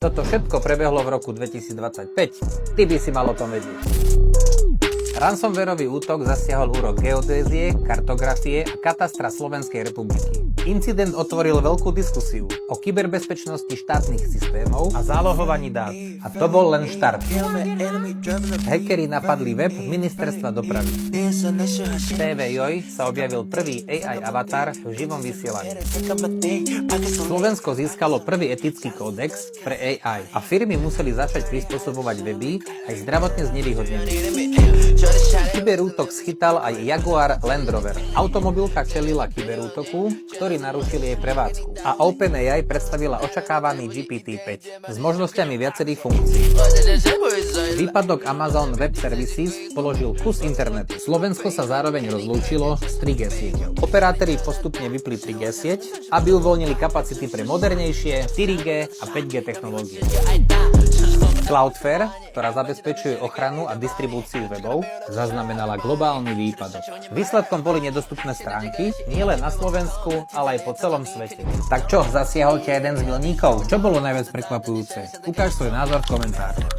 Toto všetko prebehlo v roku 2025. Ty by si mal o tom vedieť. Ransomwareový útok zasiahol úrok geodézie, kartografie a katastra Slovenskej republiky. Incident otvoril veľkú diskusiu o kyberbezpečnosti štátnych systémov a zálohovaní dát. A to bol len štart. Hackeri napadli web ministerstva dopravy. V TVJoj sa objavil prvý AI avatar v živom vysielaní. Slovensko získalo prvý etický kódex pre AI a firmy museli začať prispôsobovať weby aj zdravotne znevýhodneným. Kyberútok schytal aj Jaguar Land Rover. Automobilka čelila kyberútoku, ktorý narušil jej prevádzku. A OpenAI predstavila očakávaný GPT-5 s možnosťami viacerých funkcií. Výpadok Amazon Web Services položil kus internetu. Slovensko sa zároveň rozlúčilo s 3G sieťou. Operátori postupne vypli 3G sieť, aby uvoľnili kapacity pre modernejšie 4G a 5G technológie. Cloudflare, ktorá zabezpečuje ochranu a distribúciu webov, zaznamenala globálny výpadok. Výsledkom boli nedostupné stránky nielen na Slovensku, ale aj po celom svete. Tak čo, zasiahol ťa jeden z milníkov? Čo bolo najviac prekvapujúce? Ukáž svoj názor v komentároch.